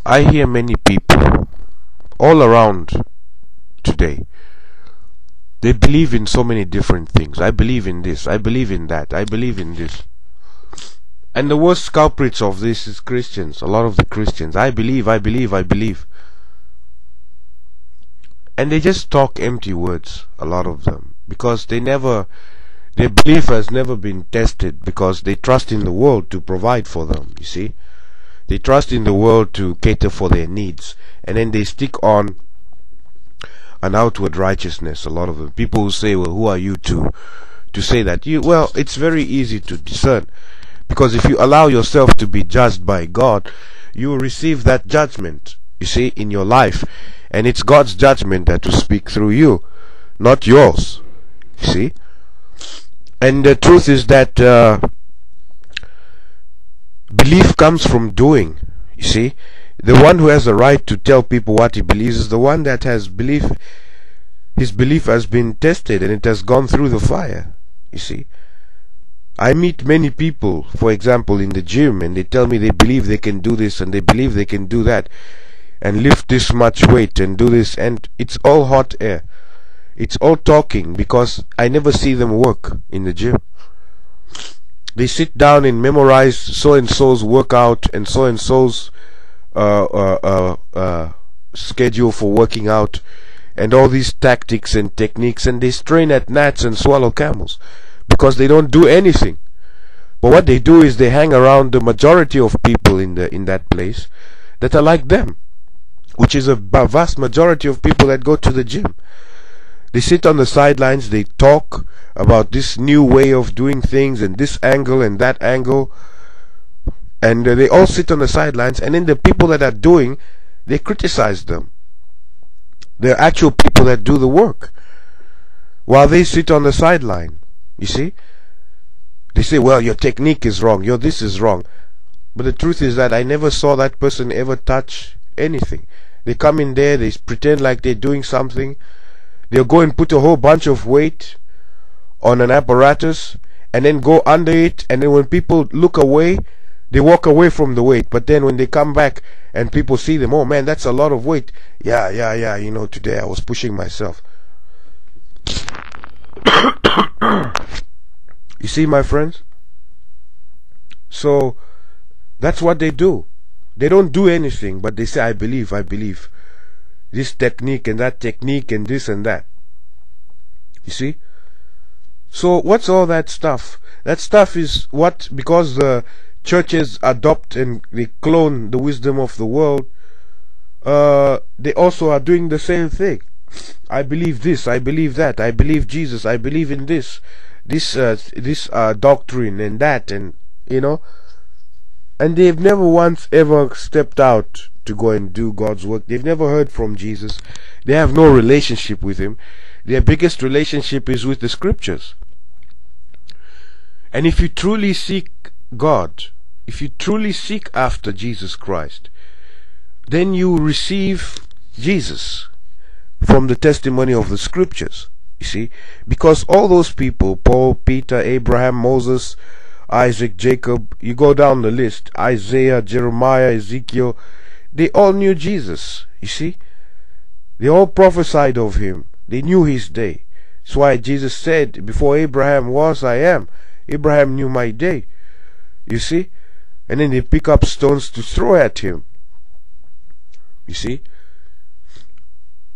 I hear many people all around today. They believe in so many different things. I believe in this, I believe in that, I believe in this. And the worst culprits of this is Christians. A lot of the Christians. I believe, I believe, I believe. And they just talk empty words, a lot of them. Because their belief has never been tested, because they trust in the world to provide for them, you see. They trust in the world to cater for their needs. And then they stick on an outward righteousness, a lot of them. People who say, well, who are you to say that? Well, it's very easy to discern. Because if you allow yourself to be judged by God, you will receive that judgment, you see, in your life. And it's God's judgment that will speak through you, not yours, you see. And the truth is that belief comes from doing, you see. The one who has the right to tell people what he believes is the one that has belief. His belief has been tested and it has gone through the fire, you see. I meet many people, for example, in the gym, and they tell me they believe they can do this and they believe they can do that and lift this much weight and do this, and it's all hot air. It's all talking, because I never see them work in the gym. They sit down and memorize so-and-so's workout and so-and-so's schedule for working out and all these tactics and techniques, and they strain at gnats and swallow camels because they don't do anything. But what they do is they hang around the majority of people in that place that are like them, which is a vast majority of people that go to the gym. They sit on the sidelines, they talk about this new way of doing things and this angle and that angle, and they all sit on the sidelines, and then the people that are doing, they criticize them. They're actual people that do the work while they sit on the sideline, you see. They say, well, your technique is wrong, your this is wrong. But the truth is that I never saw that person ever touch anything. They come in there, they pretend like they're doing something. They'll go and put a whole bunch of weight on an apparatus and then go under it, and then when people look away, they walk away from the weight. But then when they come back and people see them, oh man, that's a lot of weight. Yeah, you know, today I was pushing myself. You see, my friends? So that's what they do. They don't do anything, but they say, I believe this technique and that technique and this and that. You see? So what's all that stuff? That stuff is what, because the churches adopt and they clone the wisdom of the world, they also are doing the same thing. I believe this, I believe that, I believe Jesus, I believe in this doctrine and that, and you know, and they've never once ever stepped out to go and do God's work. They've never heard from Jesus. They have no relationship with him. Their biggest relationship is with the scriptures. And if you truly seek God, if you truly seek after Jesus Christ, then you receive Jesus from the testimony of the scriptures. You see, because all those people, Paul, Peter, Abraham, Moses, Isaac, Jacob, you go down the list, Isaiah, Jeremiah, Ezekiel, they all knew Jesus. You see, they all prophesied of him. They knew his day. That's why Jesus said, before Abraham was, I am. Abraham knew my day. You see, and then they pick up stones to throw at him. You see,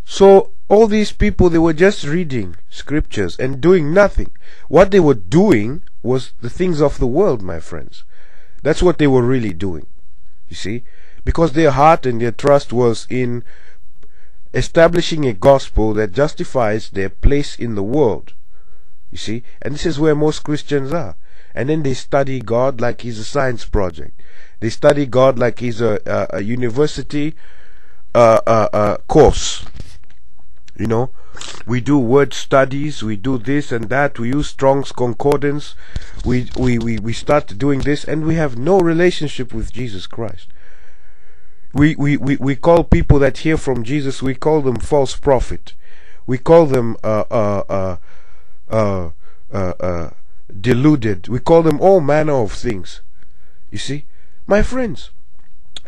so all these people, they were just reading scriptures and doing nothing. What they were doing was the things of the world, my friends. That's what they were really doing, you see, because their heart and their trust was in establishing a gospel that justifies their place in the world, you see. And this is where most Christians are. And then they study God like he's a science project. They study God like he's a university course. You know, we do word studies, we do this and that, we use Strong's Concordance, we start doing this, and we have no relationship with Jesus Christ. We call people that hear from Jesus, we call them false prophet. We call them deluded. We call them all manner of things. You see, my friends,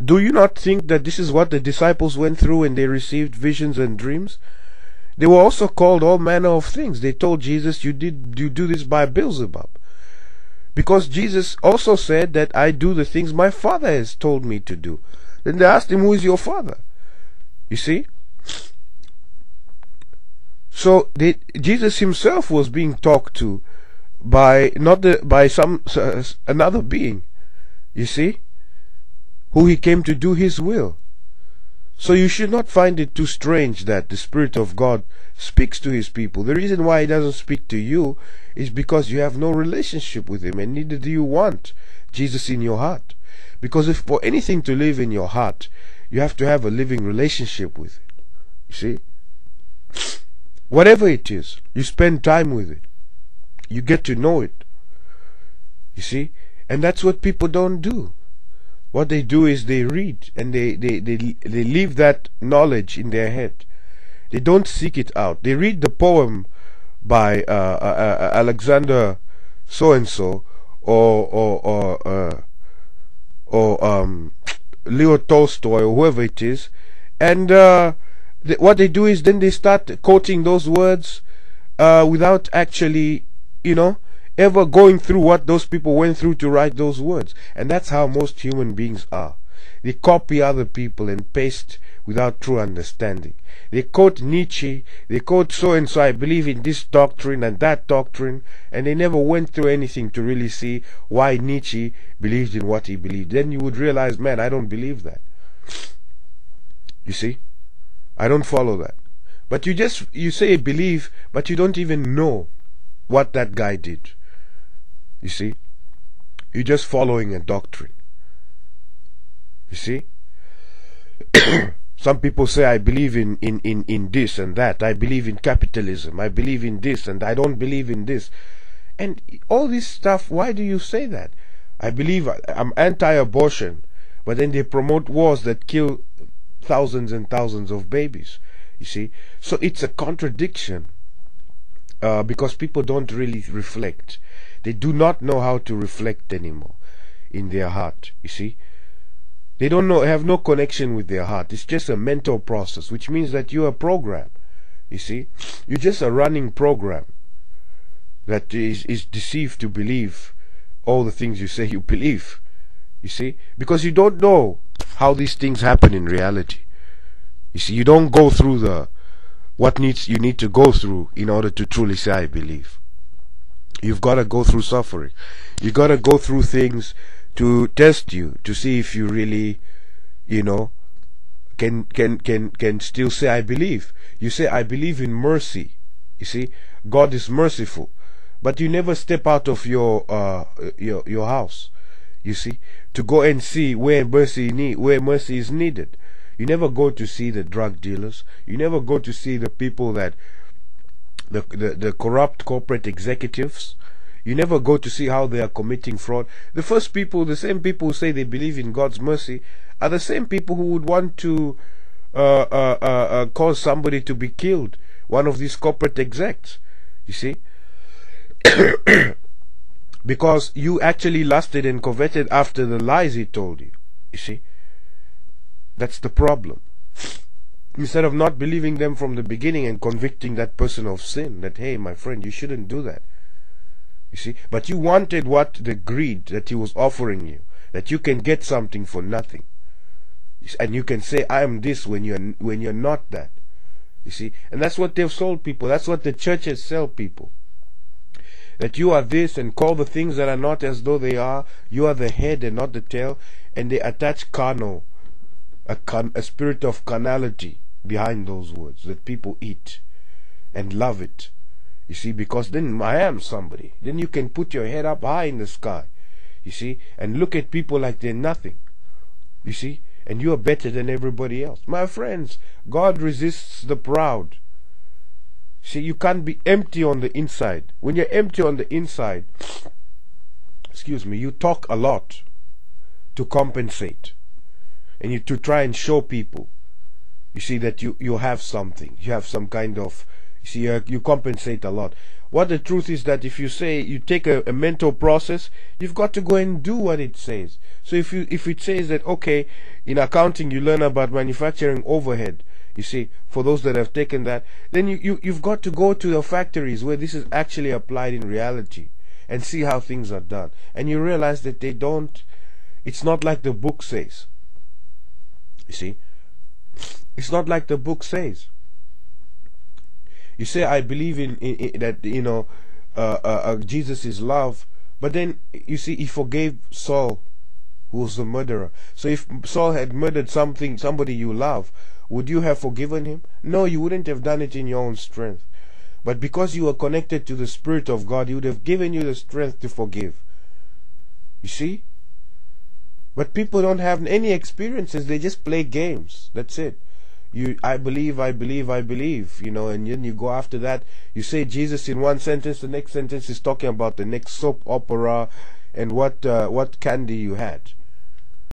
Do you not think that this is what the disciples went through when they received visions and dreams? They were also called all manner of things. They told Jesus, you do this by Beelzebub. Because Jesus also said that I do the things my Father has told me to do. Then they asked him, who is your Father? You see? So Jesus himself was being talked to by another being, you see, who he came to do his will. So you should not find it too strange that the Spirit of God speaks to his people. The reason why he doesn't speak to you is because you have no relationship with him, and neither do you want Jesus in your heart. Because if for anything to live in your heart, you have to have a living relationship with it. You see? Whatever it is, you spend time with it. You get to know it. You see? And that's what people don't do. What they do is they read and they leave that knowledge in their head. They don't seek it out. They read the poem by Alexander so and so or Leo Tolstoy or whoever it is, and what they do is then they start quoting those words without actually, ever going through what those people went through to write those words. And that's how most human beings are. They copy other people and paste without true understanding. They quote Nietzsche, they quote so and so, I believe in this doctrine and that doctrine, and they never went through anything to really see why Nietzsche believed in what he believed. Then you would realize, man, I don't believe that. You see? I don't follow that. But you say believe, but you don't even know what that guy did. You see? You're just following a doctrine. You see? Some people say, I believe in this and that. I believe in capitalism. I believe in this and I don't believe in this. And all this stuff, why do you say that? I'm anti-abortion, but then they promote wars that kill thousands and thousands of babies. You see? So it's a contradiction. Because people don't really reflect. They do not know how to reflect anymore in their heart. You see? They don't have no connection with their heart. It's just a mental process, which means that you're a program. You see? You're just a running program that is deceived to believe all the things you say you believe. You see? Because you don't know how these things happen in reality. You see, you don't go through you need to go through in order to truly say I believe. You've got to go through suffering. You've got to go through things to test you, to see if you really, can still say I believe. You say I believe in mercy. You see, God is merciful, but you never step out of your house. You see, to go and see where mercy is needed. You never go to see the drug dealers. You never go to see the people that the corrupt corporate executives. You never go to see how they are committing fraud. The same people who say they believe in God's mercy, are the same people who would want to cause somebody to be killed. One of these corporate execs. You see? Because you actually lusted and coveted after the lies he told you. You see? That's the problem. Instead of not believing them from the beginning and convicting that person of sin, that, hey, my friend, you shouldn't do that. You see? But you wanted the greed that he was offering you, that you can get something for nothing. And you can say, I am this when you're not that. You see? And that's what they've sold people. That's what the churches sell people. That you are this and call the things that are not as though they are. You are the head and not the tail. And they attach carnal, a spirit of carnality behind those words that people eat and love it. You see, because then I am somebody. Then you can put your head up high in the sky. You see, and look at people like they're nothing. You see, and you are better than everybody else. My friends, God resists the proud. See, you can't be empty on the inside. When you're empty on the inside, you talk a lot to compensate. And to try and show people, you see, that you have something. You have some kind of, You see, you compensate a lot. What the truth is that if you say you take a mental process, you've got to go and do what it says. So if it says that, okay, in accounting you learn about manufacturing overhead, you see, for those that have taken that, then you've got to go to the factories where this is actually applied in reality and see how things are done. And you realize that they don't, it's not like the book says. You see, it's not like the book says. You say, I believe in that, you know, Jesus is love, but then you see, he forgave Saul, who was the murderer. So if Saul had murdered somebody you love, would you have forgiven him? No, you wouldn't have done it in your own strength. But because you were connected to the Spirit of God, he would have given you the strength to forgive. You see? But people don't have any experiences. They just play games. That's it. I believe, you know, and then you go after that. You say Jesus in one sentence, the next sentence is talking about the next soap opera and what candy you had.